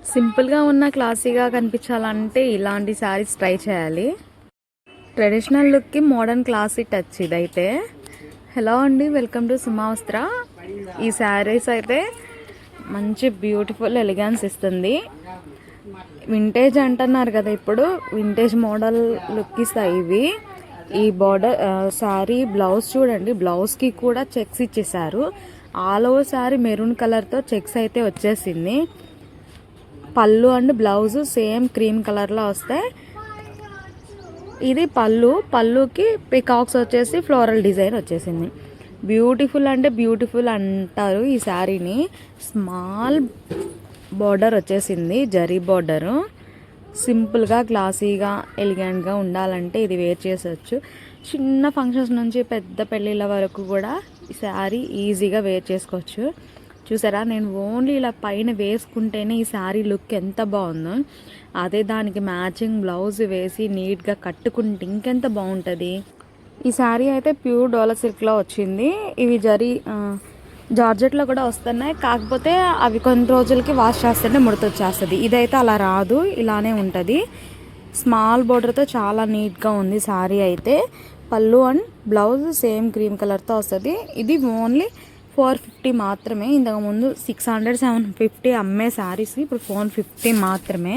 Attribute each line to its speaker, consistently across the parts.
Speaker 1: సింపుల్గా ఉన్న క్లాసీగా కనిపించాలంటే ఇలాంటి శారీస్ ట్రై చేయాలి. ట్రెడిషనల్ లుక్కి మోడర్న్ క్లాసీ టచ్ ఇదైతే. హలో అండి, వెల్కమ్ టు సుమా వస్త్ర. ఈ శారీస్ అయితే మంచి బ్యూటిఫుల్ ఎలిగెన్స్ ఇస్తుంది. వింటేజ్ అంటున్నారు కదా, ఇప్పుడు వింటేజ్ మోడల్ లుక్ ఇస్తాయి ఇవి. ఈ బార్డర్ శారీ బ్లౌజ్ చూడండి, బ్లౌజ్కి కూడా చెక్స్ ఇచ్చేసారు. ఆల్ ఓవర్ శారీ మెరూన్ కలర్తో చెక్స్ అయితే వచ్చేసింది. పళ్ళు అండ్ బ్లౌజ్ సేమ్ క్రీమ్ కలర్లో వస్తాయి. ఇది పళ్ళుకి పికాక్స్ వచ్చేసి ఫ్లోరల్ డిజైన్ వచ్చేసింది. బ్యూటిఫుల్ అంటే బ్యూటిఫుల్ అంటారు ఈ శారీని. స్మాల్ బార్డర్ వచ్చేసింది, జరీ బార్డరు. సింపుల్గా క్లాసీగా ఎలిగెంట్గా ఉండాలంటే ఇది వేర్ చేసవచ్చు. చిన్న ఫంక్షన్స్ నుంచి పెద్ద పెళ్ళిళ్ళ వరకు కూడా ఈ శారీ ఈజీగా వేర్ చేసుకోవచ్చు. చూసారా, నేను ఓన్లీ ఇలా పైన వేసుకుంటేనే ఈ శారీ లుక్ ఎంత బాగుందో, అదే దానికి మ్యాచింగ్ బ్లౌజ్ వేసి నీట్గా కట్టుకుంటే ఇంకెంత బాగుంటుంది. ఈ శారీ అయితే ప్యూర్ డోలా సిల్క్లో వచ్చింది. ఇవి జార్జెట్లో కూడా వస్తున్నాయి, కాకపోతే అవి కొన్ని రోజులకి వాష్ చేస్తుంటే ముడత వచ్చేస్తుంది. ఇదైతే అలా రాదు, ఇలానే ఉంటుంది. స్మాల్ బోర్డర్తో చాలా నీట్గా ఉంది శారీ అయితే. పళ్ళు అండ్ బ్లౌజ్ సేమ్ క్రీమ్ కలర్తో వస్తుంది. ఇది ఓన్లీ 450 మాత్రమే. ఇంతకుముందు 600 750 అమ్మే శారీస్ ఇప్పుడు 450 మాత్రమే.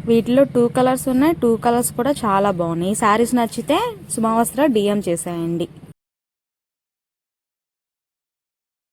Speaker 1: వీటిలో 2 కలర్స్ ఉన్నాయి. 2 కలర్స్ కూడా చాలా బాగున్నాయి. ఈ శారీస్ నచ్చితే సుమా వస్త్ర DM చేసేయండి.